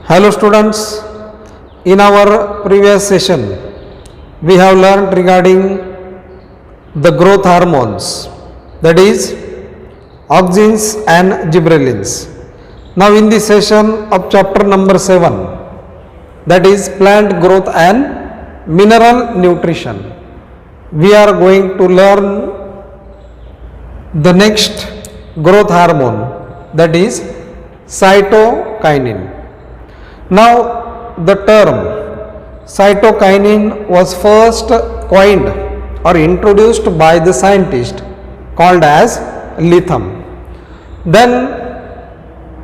Hello students, in our previous session we have learned regarding the growth hormones, that is auxins and gibberellins. Now in the session of chapter number 7, that is plant growth and mineral nutrition, we are going to learn the next growth hormone, that is cytokinin. Now the term cytokinin was first coined or introduced by the scientist called as Latham. Then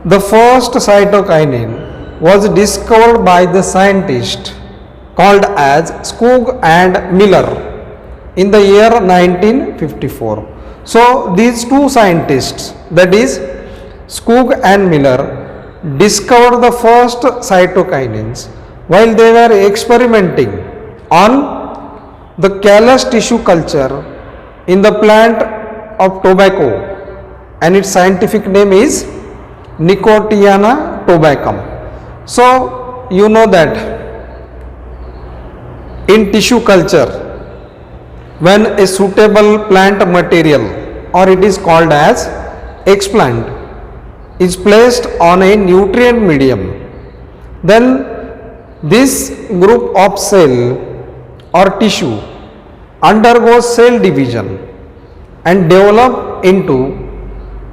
the first cytokinin was discovered by the scientist called as Skoog and Miller in the year 1954. So these two scientists, that is Skoog and Miller, discovered the first cytokinins while they were experimenting on the callus tissue culture in the plant of tobacco, and its scientific name is Nicotiana tabacum. So you know that in tissue culture, when a suitable plant material, or it is called as explant, is placed on a nutrient medium, then this group of cell or tissue undergoes cell division and develop into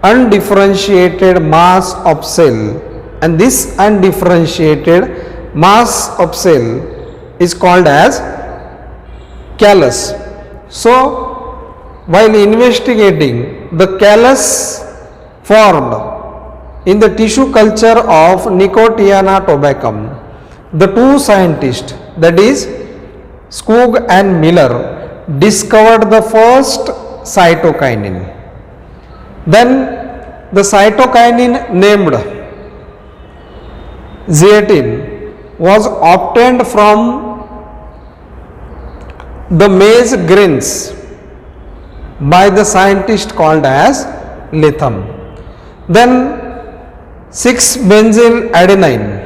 undifferentiated mass of cell, and this undifferentiated mass of cell is called as callus. So while investigating the callus formed in the tissue culture of Nicotiana tabacum, the two scientists, that is Skoog and Miller, discovered the first cytokinin. Then the cytokinin named zeatin was obtained from the maize grains by the scientist called as Latham. Then 6-benzyl adenine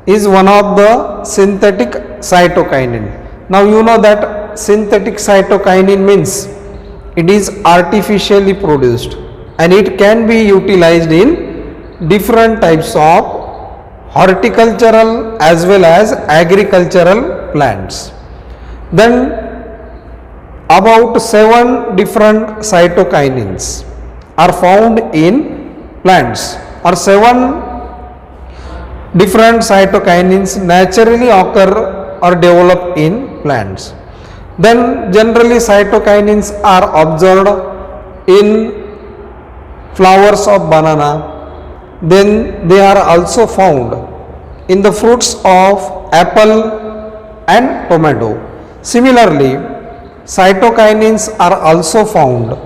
is one of the synthetic cytokinin. Now you know that synthetic cytokinin means it is artificially produced and it can be utilized in different types of horticultural as well as agricultural plants. Then about 7 different cytokinins are found in plants, or 7 different cytokinins naturally occur or develop in plants. Then generally cytokinins are observed in flowers of banana. Then they are also found in the fruits of apple and tomato. Similarly, cytokinins are also found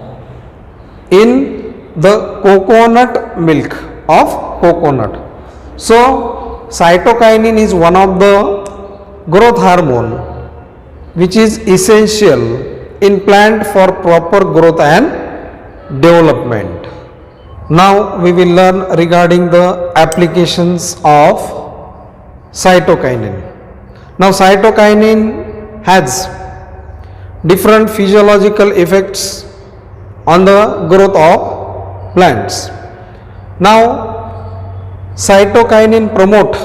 in the coconut milk of coconut. So cytokinin is one of the growth hormone which is essential in plant for proper growth and development. Now we will learn regarding the applications of cytokinin. Now cytokinin has different physiological effects on the growth of plants. Now cytokinin promote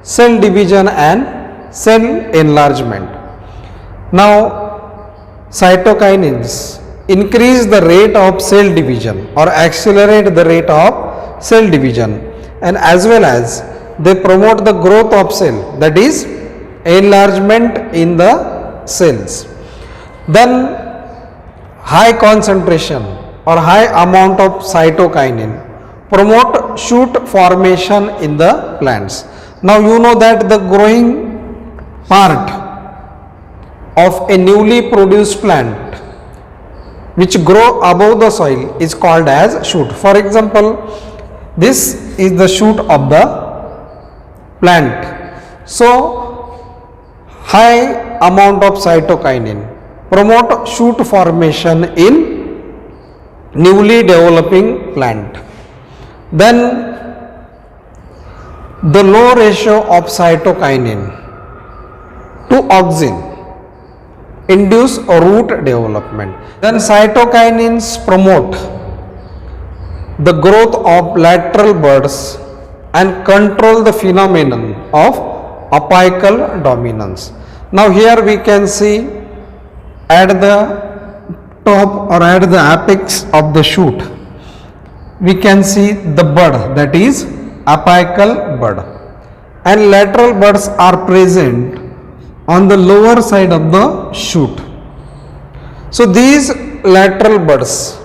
cell division and cell enlargement. Now cytokinins increase the rate of cell division or accelerate the rate of cell division, and as well as they promote the growth of cell, that is enlargement in the cells. Then high concentration or high amount of cytokinin promote shoot formation in the plants. Now you know that the growing part of a newly produced plant which grow above the soil is called as shoot. For example, this is the shoot of the plant. So high amount of cytokinin promote shoot formation in newly developing plant. Then the low ratio of cytokinin to auxin induce root development. Then cytokinins promote the growth of lateral buds and control the phenomenon of apical dominance. Now here we can see at the top or at the apex of the shoot, we can see the bud, that is apical bud, and lateral buds are present on the lower side of the shoot. So these lateral buds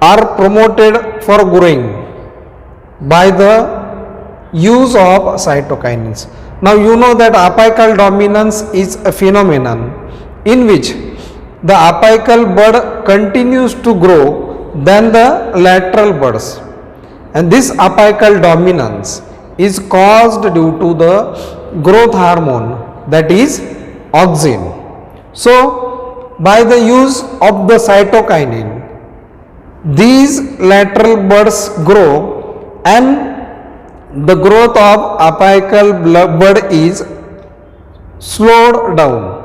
are promoted for growing by the use of cytokinins. Now you know that apical dominance is a phenomenon in which the apical bud continues to grow than the lateral buds, and this apical dominance is caused due to the growth hormone, that is auxin. So by the use of the cytokinin, these lateral buds grow and the growth of apical bud is slowed down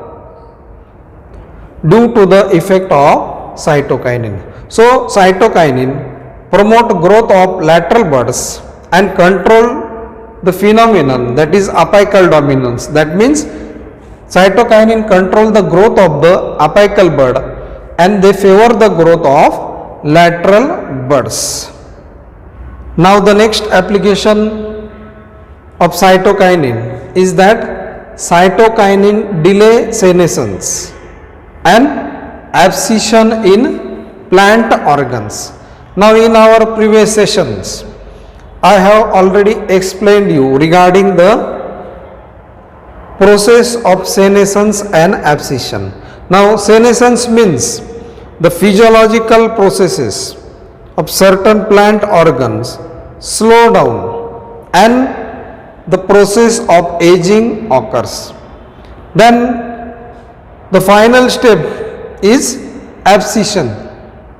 due to the effect of cytokinin. So cytokinin promote growth of lateral buds and control the phenomenon, that is apical dominance. That means cytokinin control the growth of the apical bud and they favor the growth of lateral buds. Now the next application of cytokinin is that cytokinin delay senescence and abscission in plant organs. Now in our previous sessions, I have already explained you regarding the process of senescence and abscission. Now senescence means the physiological processes of certain plant organs slow down and the process of aging occurs. Then the final step is abscission.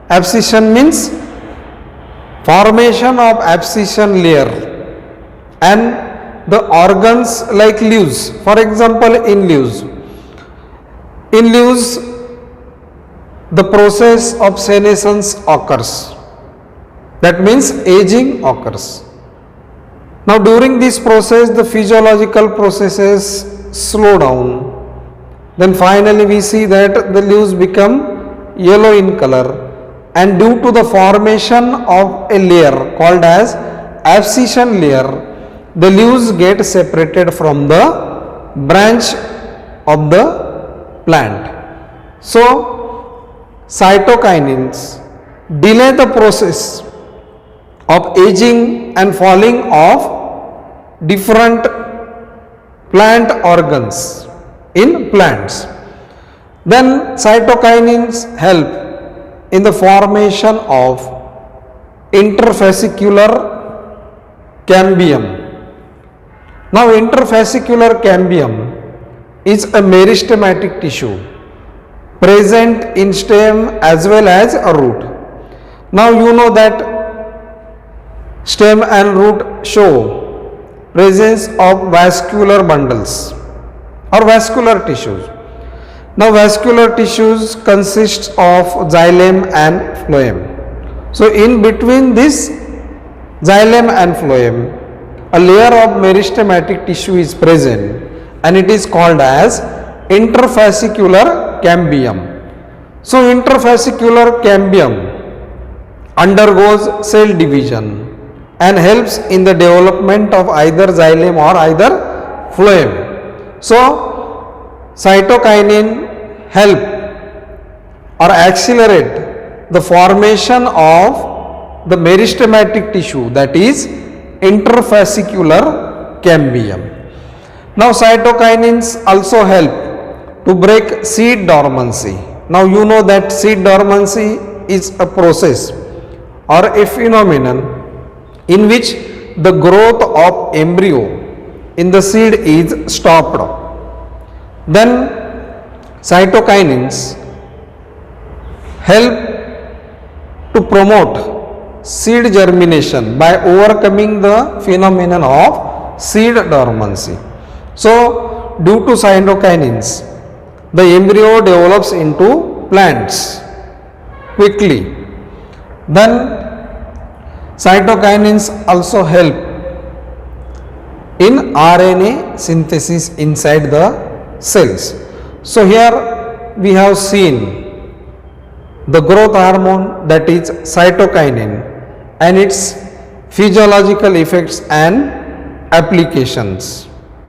Abscission means formation of abscission layer and the organs like leaves. For example, in leaves the process of senescence occurs. That means aging occurs. Now during this process the physiological processes slow down. Then finally we see that the leaves become yellow in color, and due to the formation of a layer called as abscission layer, the leaves get separated from the branch of the plant. So cytokinins delay the process of aging and falling of different plant organs in plants. Then cytokinins help in the formation of interfascicular cambium. Now interfascicular cambium is a meristematic tissue present in stem as well as a root. Now you know that stem and root show presence of vascular bundles or vascular tissues. Now vascular tissues consists of xylem and phloem. So in between this xylem and phloem, a layer of meristematic tissue is present and it is called as interfascicular cambium. So interfascicular cambium undergoes cell division and helps in the development of either xylem or either phloem. So cytokinin help or accelerate the formation of the meristematic tissue, that is interfascicular cambium. Now cytokinins also help to break seed dormancy. Now you know that seed dormancy is a process or a phenomenon in which the growth of embryo in the seed is stopped. Then cytokinins help to promote seed germination by overcoming the phenomenon of seed dormancy. So, due to cytokinins, the embryo develops into plants quickly. Then, cytokinins also help in RNA synthesis inside the cells. So, here we have seen the growth hormone, that is cytokinin, and its physiological effects and applications.